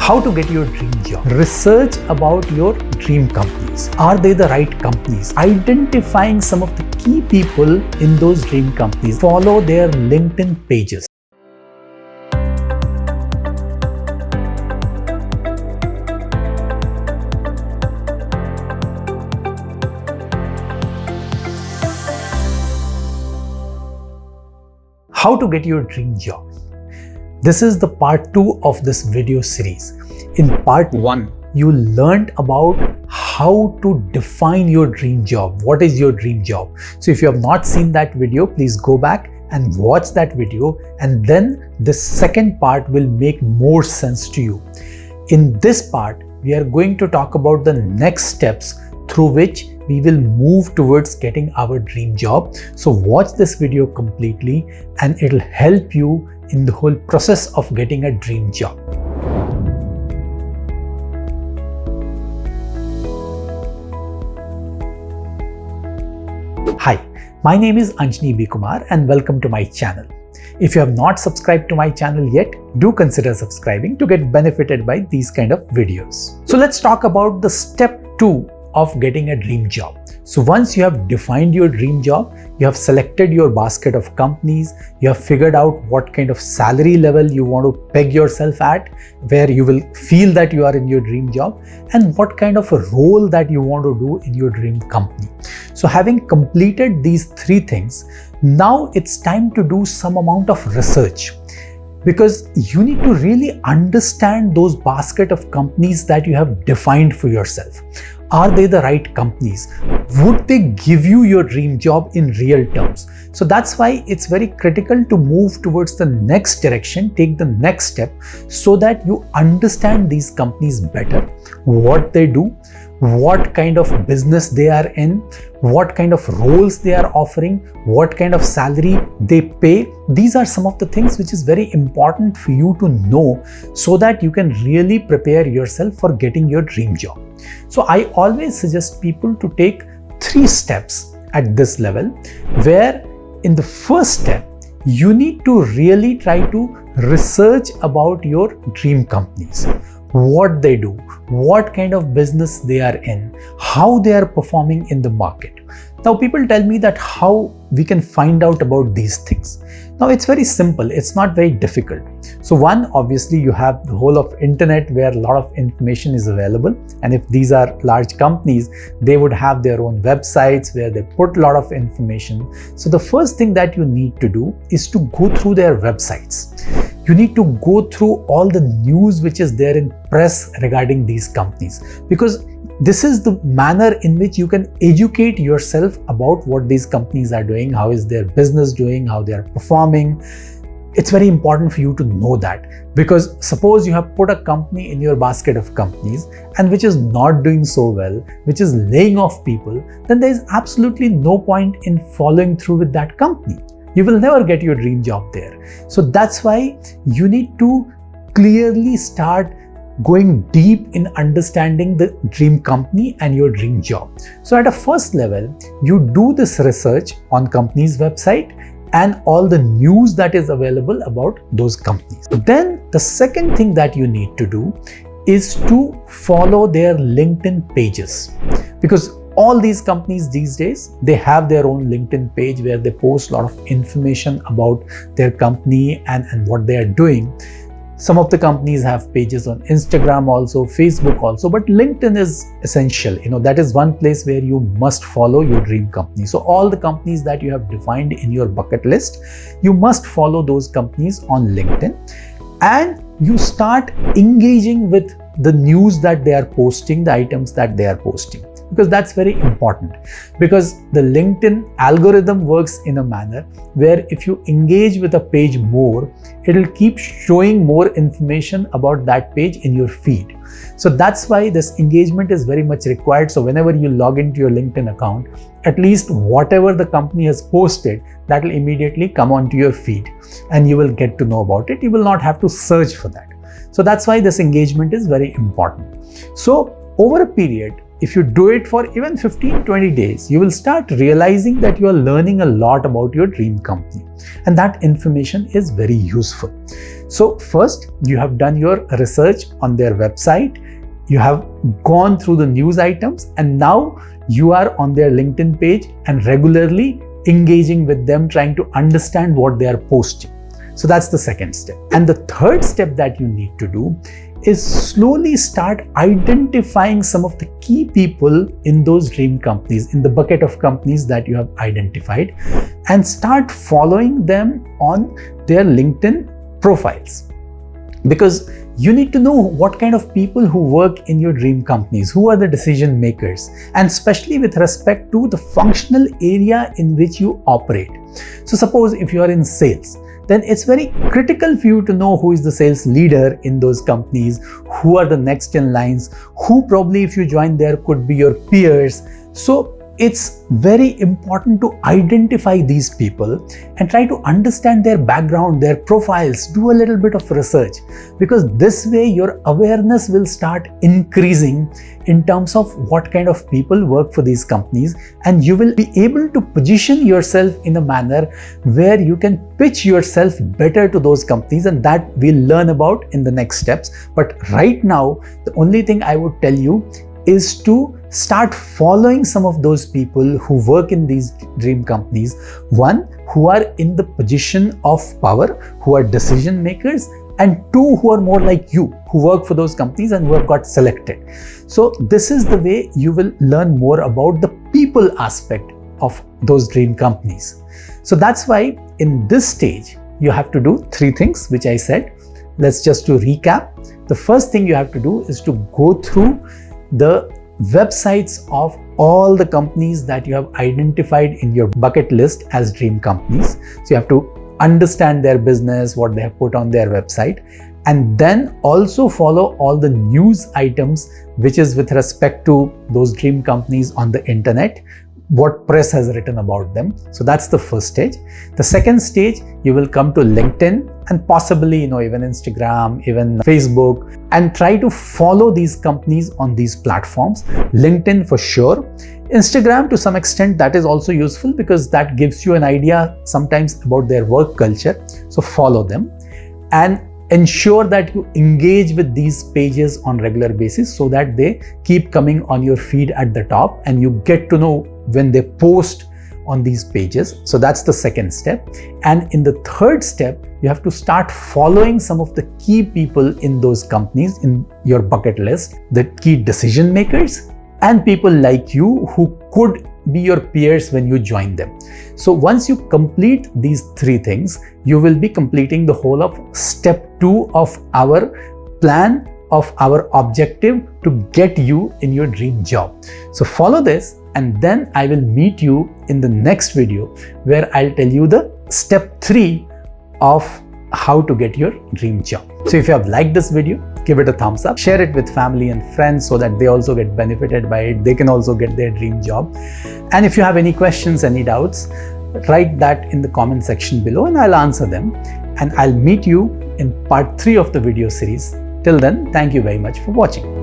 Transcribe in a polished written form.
How to get your dream job. Research about your dream companies. Are they the right companies? Identifying some of the key people in those dream companies. Follow their LinkedIn pages. How to get your dream job. This is the part 2 of this video series. In part 1, you learned about how to define your dream job. What is your dream job? So if you have not seen that video, please go back and watch that video, and then the second part will make more sense to you. In this part, we are going to talk about the next steps through which we will move towards getting our dream job. So watch this video completely and it'll help you in the whole process of getting a dream job. Hi, my name is Anjani Kuumar and welcome to my channel. If you have not subscribed to my channel yet, do consider subscribing to get benefited by these kind of videos. So let's talk about the step 2 of getting a dream job. So once you have defined your dream job, you have selected your basket of companies, you have figured out what kind of salary level you want to peg yourself at, where you will feel that you are in your dream job, and what kind of a role that you want to do in your dream company. So having completed these 3 things, now it's time to do some amount of research, because you need to really understand those basket of companies that you have defined for yourself. Are they the right companies? Would they give you your dream job in real terms? So that's why it's very critical to move towards the next direction, take the next step, so that you understand these companies better, what they do, what kind of business they are in, what kind of roles they are offering, what kind of salary they pay. These are some of the things which is very important for you to know, so that you can really prepare yourself for getting your dream job. So I always suggest people to take 3 steps at this level, where in the first step, you need to really try to research about your dream companies. What they do, what kind of business they are in, how they are performing in the market. Now people tell me that how we can find out about these things. Now it's very simple, it's not very difficult. So one, obviously you have the whole of internet where a lot of information is available, and if these are large companies, they would have their own websites where they put a lot of information. So the first thing that you need to do is to go through their websites. You need to go through all the news which is there in press regarding these companies, because this is the manner in which you can educate yourself about what these companies are doing, how is their business doing, how they are performing. It's very important for you to know that, because suppose you have put a company in your basket of companies and which is not doing so well, which is laying off people, then there is absolutely no point in following through with that company. You will never get your dream job there. So that's why you need to clearly start going deep in understanding the dream company and your dream job. So at a first level, you do this research on company's website and all the news that is available about those companies. Then the second thing that you need to do is to follow their LinkedIn pages, because all these companies these days, they have their own LinkedIn page where they post a lot of information about their company and what they are doing. Some of the companies have pages on Instagram also, Facebook also, but LinkedIn is essential. That is one place where you must follow your dream company. So all the companies that you have defined in your bucket list, you must follow those companies on LinkedIn, and you start engaging with the news that they are posting, the items that they are posting. Because that's very important, because the LinkedIn algorithm works in a manner where if you engage with a page more, it'll keep showing more information about that page in your feed. So that's why this engagement is very much required. So whenever you log into your LinkedIn account, at least whatever the company has posted, that will immediately come onto your feed and you will get to know about it. You will not have to search for that. So that's why this engagement is very important. So over a period, if you do it for even 15-20 days, you will start realizing that you are learning a lot about your dream company. And that information is very useful. So first, you have done your research on their website, you have gone through the news items, and now you are on their LinkedIn page and regularly engaging with them, trying to understand what they are posting. So that's the second step. And the third step that you need to do is slowly start identifying some of the key people in those dream companies, in the bucket of companies that you have identified, and start following them on their LinkedIn profiles. Because you need to know what kind of people who work in your dream companies, who are the decision makers, and especially with respect to the functional area in which you operate. So suppose if you are in sales, then it's very critical for you to know who is the sales leader in those companies, who are the next in lines, who probably if you join there could be your peers. So it's very important to identify these people and try to understand their background, their profiles, do a little bit of research, because this way your awareness will start increasing in terms of what kind of people work for these companies, and you will be able to position yourself in a manner where you can pitch yourself better to those companies, and that we'll learn about in the next steps. But right now, the only thing I would tell you is to start following some of those people who work in these dream companies. One, who are in the position of power, who are decision makers, and two, who are more like you, who work for those companies and who have got selected. So this is the way you will learn more about the people aspect of those dream companies. So that's why in this stage, you have to do three things, which I said. Let's just to recap. The first thing you have to do is to go through the websites of all the companies that you have identified in your bucket list as dream companies. So you have to understand their business, what they have put on their website, and then also follow all the news items which is with respect to those dream companies on the internet, what press has written about them. So that's the first stage. The second stage, you will come to LinkedIn and possibly, even Instagram, even Facebook, and try to follow these companies on these platforms. LinkedIn for sure. Instagram to some extent, that is also useful because that gives you an idea sometimes about their work culture. So follow them and ensure that you engage with these pages on regular basis so that they keep coming on your feed at the top and you get to know when they post on these pages. So that's the second step. And in the third step, you have to start following some of the key people in those companies in your bucket list, the key decision makers and people like you who could be your peers when you join them. So once you complete these three things, you will be completing the whole of step 2 of our plan, of our objective to get you in your dream job. So follow this, and then I will meet you in the next video where I'll tell you the step 3 of how to get your dream job. So if you have liked this video, give it a thumbs up, share it with family and friends so that they also get benefited by it. They can also get their dream job. And if you have any questions, any doubts, write that in the comment section below and I'll answer them. And I'll meet you in part 3 of the video series. Till then, thank you very much for watching.